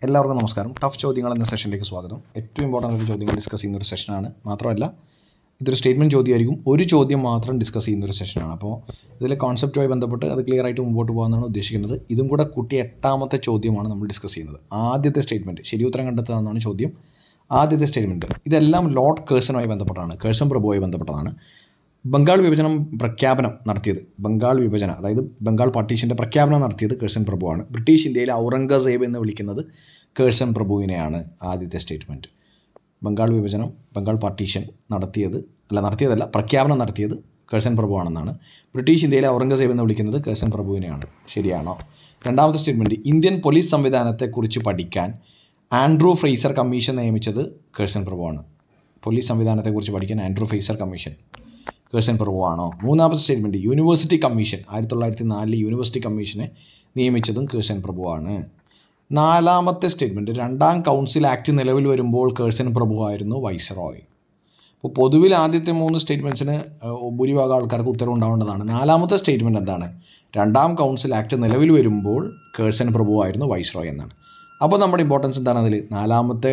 എല്ലാവർക്കും നമസ്കാരം. ടഫ് ചോദ്യങ്ങൾ എന്ന സെഷനിലേക്ക് സ്വാഗതം. ഏറ്റവും ഇമ്പോർട്ടൻ്റ് ആയിട്ട് ചോദ്യങ്ങൾ ഡിസ്കസ് ചെയ്യുന്ന ഒരു സെഷനാണ്. മാത്രമല്ല ഇതൊരു സ്റ്റേറ്റ്മെൻറ്റ് ചോദ്യമായിരിക്കും. ഒരു ചോദ്യം മാത്രം ഡിസ്കസ് ചെയ്യുന്ന ഒരു സെഷനാണ്. അപ്പോൾ ഇതിലെ കോൺസെപ്റ്റുമായി ബന്ധപ്പെട്ട് അത് ക്ലിയർ ആയിട്ട് മുമ്പോട്ട് പോകാനാണ് ഉദ്ദേശിക്കുന്നത്. ഇതും കൂടെ കൂട്ടി 8ാമത്തെ ചോദ്യമാണ് നമ്മൾ ഡിസ്കസ് ചെയ്യുന്നത്. ആദ്യത്തെ സ്റ്റേറ്റ്മെൻറ്റ് ശരി ഉത്തരം കണ്ടെത്തുകയെന്നാണ് ചോദ്യം. ആദ്യത്തെ സ്റ്റേറ്റ്മെൻറ്റ് ഇതെല്ലാം ലോർഡ് കേഴ്സണുമായി ബന്ധപ്പെട്ടാണ്, കേഴ്സൺ പ്രഭുവുമായി ബന്ധപ്പെട്ടതാണ്. ബംഗാൾ വിഭജനം പ്രഖ്യാപനം നടത്തിയത്, ബംഗാൾ വിഭജനം അതായത് ബംഗാൾ പാർട്ടീഷൻ്റെ പ്രഖ്യാപനം നടത്തിയത് കേഴ്സൺ പ്രഭുവാണ്. ബ്രിട്ടീഷ് ഇന്ത്യയിലെ ഔറംഗസേബ് എന്ന് വിളിക്കുന്നത് കേഴ്സൺ പ്രഭുവിനെയാണ്. ആദ്യത്തെ സ്റ്റേറ്റ്മെൻറ്റ് ബംഗാൾ വിഭജനം, ബംഗാൾ പാർട്ടീഷൻ നടത്തിയതല്ല പ്രഖ്യാപനം നടത്തിയത് കേഴ്സൺ പ്രഭുവാണെന്നാണ്. ബ്രിട്ടീഷ് ഇന്ത്യയിലെ ഔറംഗസേബ് എന്ന് വിളിക്കുന്നത് കേഴ്സൺ പ്രഭുവിനെയാണ്. ശരിയാണോ? രണ്ടാമത്തെ സ്റ്റേറ്റ്മെൻറ്റ് ഇന്ത്യൻ പോലീസ് സംവിധാനത്തെക്കുറിച്ച് പഠിക്കാൻ ആൻഡ്രൂ ഫ്രേസർ കമ്മീഷൻ നിയമിച്ചത് കേഴ്സൺ പ്രഭുവാണ്. പോലീസ് സംവിധാനത്തെക്കുറിച്ച് പഠിക്കാൻ ആൻഡ്രൂ ഫ്രേസർ കമ്മീഷൻ കേഴ്സൺ പ്രഭുവാണോ? മൂന്നാമത്തെ സ്റ്റേറ്റ്മെൻറ്റ് യൂണിവേഴ്സിറ്റി കമ്മീഷൻ 1904 യൂണിവേഴ്സിറ്റി കമ്മീഷനെ നിയമിച്ചതും കേഴ്സൺ പ്രഭുവാണ്. നാലാമത്തെ സ്റ്റേറ്റ്മെൻറ്റ് രണ്ടാം കൗൺസിൽ ആക്ട് നിലവിൽ വരുമ്പോൾ കേഴ്സൺ പ്രഭുവായിരുന്നു വൈസ്രോയ്. അപ്പോൾ പൊതുവിൽ ആദ്യത്തെ 3 സ്റ്റേറ്റ്മെൻറ്റ്സിന് ഭൂരിഭാഗം ആൾക്കാർക്ക് ഉത്തരവുണ്ടാവേണ്ടതാണ്. നാലാമത്തെ സ്റ്റേറ്റ്മെൻറ്റ് എന്താണ്? രണ്ടാം കൗൺസിൽ ആക്ട് നിലവിൽ വരുമ്പോൾ കേഴ്സൺ പ്രഭുവായിരുന്നു വൈസ്രോയ് എന്നാണ്. അപ്പോൾ നമ്മുടെ ഇമ്പോർട്ടൻസ് എന്താണ് അതിൽ? രണ്ടാമത്തെ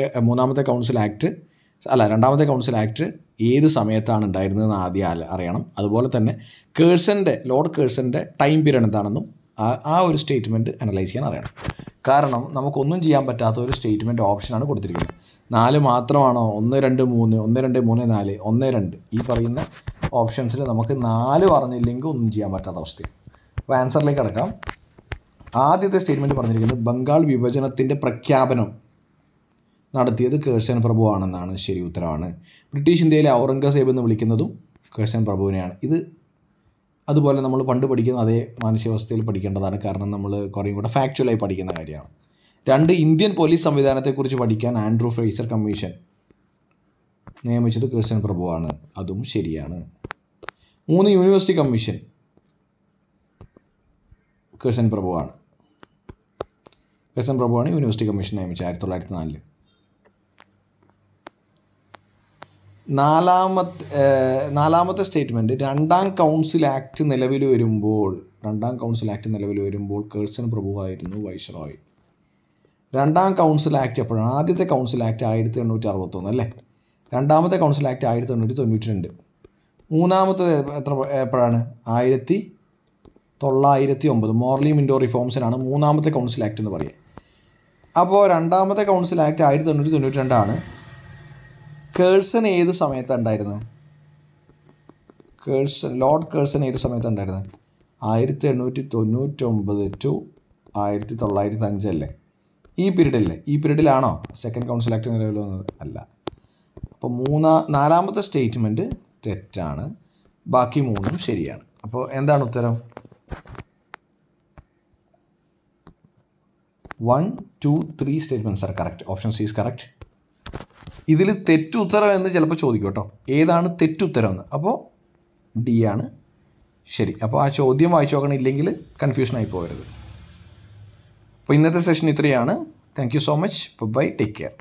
കൗൺസിൽ ആക്ട് ഏത് സമയത്താണ് ഉണ്ടായിരുന്നതെന്ന് ആദ്യം അറിയണം. അതുപോലെ തന്നെ ലോർഡ് കേഴ്സൻ്റെ ടൈം പീരീഡ് എന്താണെന്നും ആ ഒരു സ്റ്റേറ്റ്മെൻറ്റ് അനലൈസ് ചെയ്യാൻ അറിയണം. കാരണം നമുക്കൊന്നും ചെയ്യാൻ പറ്റാത്ത ഒരു സ്റ്റേറ്റ്മെൻറ്റ് ഓപ്ഷനാണ് കൊടുത്തിരിക്കുന്നത്. 4 മാത്രമാണോ? 1, 2, 3, 1, 2, 3, 4, 1, 2 ഈ പറയുന്ന ഓപ്ഷൻസിൽ നമുക്ക് 4 പറഞ്ഞില്ലെങ്കിൽ ഒന്നും ചെയ്യാൻ പറ്റാത്ത അവസ്ഥയും. അപ്പോൾ ആൻസറിലേക്ക് കിടക്കാം. ആദ്യത്തെ സ്റ്റേറ്റ്മെൻറ്റ് പറഞ്ഞിരിക്കുന്നത് ബംഗാൾ വിഭജനത്തിൻ്റെ പ്രഖ്യാപനം നടത്തിയത് കേഴ്സൺ പ്രഭുവാണെന്നാണ്. ശരി ഉത്തരവാണ്. ബ്രിട്ടീഷ് ഇന്ത്യയിലെ ഔറംഗസേബ് എന്ന് വിളിക്കുന്നതും കേഴ്സൺ പ്രഭുവിനെയാണ്. ഇത് അതുപോലെ നമ്മൾ പണ്ട് പഠിക്കുന്ന അതേ മാനസികാവസ്ഥയിൽ പഠിക്കേണ്ടതാണ്. കാരണം നമ്മൾ കുറേയും കൂടെ ഫാക്ച്വലായി പഠിക്കുന്ന കാര്യമാണ്. 2 ഇന്ത്യൻ പോലീസ് സംവിധാനത്തെക്കുറിച്ച് പഠിക്കാൻ ആൻഡ്രൂ ഫ്രേസർ കമ്മീഷൻ നിയമിച്ചത് കേഴ്സൺ പ്രഭുവാണ്. അതും ശരിയാണ്. 3 യൂണിവേഴ്സിറ്റി കമ്മീഷൻ കേഴ്സൺ പ്രഭുവാണ് യൂണിവേഴ്സിറ്റി കമ്മീഷൻ നിയമിച്ചത് 1904. നാലാമത്തെ സ്റ്റേറ്റ്മെൻറ്റ് രണ്ടാം കൗൺസിൽ ആക്ട് നിലവിൽ വരുമ്പോൾ കേഴ്സൺ പ്രഭുവായിരുന്നു വൈസ്രോയ്. രണ്ടാം കൗൺസിൽ ആക്ട് എപ്പോഴാണ്? ആദ്യത്തെ കൗൺസിൽ ആക്ട് 1861 അല്ലേ? രണ്ടാമത്തെ കൗൺസിൽ ആക്ട് 1892. മൂന്നാമത്തെ എപ്പോഴാണ്? 1909 മോർലി മിൻഡോ റിഫോംസിനാണ് മൂന്നാമത്തെ കൗൺസിൽ ആക്ട് എന്ന് പറയുക. അപ്പോൾ രണ്ടാമത്തെ കൗൺസിൽ ആക്ട് 1892 ആണ്. കേഴ്സൺ ഏത് സമയത്താണ് ഉണ്ടായിരുന്നത്? ലോർഡ് കേഴ്സൺ ഏത് സമയത്താണ് ഉണ്ടായിരുന്നത്? 1899 ടു 1905 അല്ലേ? ഈ പീരീഡിലാണോ സെക്കൻഡ് കൗൺസിൽ ആക്ട് നിലവിൽ വന്നത്? അല്ല. അപ്പോൾ നാലാമത്തെ സ്റ്റേറ്റ്മെൻറ്റ് തെറ്റാണ്. ബാക്കി 3 ശരിയാണ്. അപ്പോൾ എന്താണ് ഉത്തരം? 1, 2, 3 statements are correct. Option C is correct. ഇതിൽ തെറ്റുത്തരം എന്ന് ചിലപ്പോൾ ചോദിക്കും കേട്ടോ, ഏതാണ് തെറ്റുത്തരം എന്ന്. അപ്പോൾ ഡി ആണ് ശരി. അപ്പോൾ ആ ചോദ്യം വായിച്ചു നോക്കണം, ഇല്ലെങ്കിൽ കൺഫ്യൂഷനായി പോകരുത്. അപ്പോൾ ഇന്നത്തെ സെഷൻ ഇത്രയാണ്. Thank you so much. Bye, take care.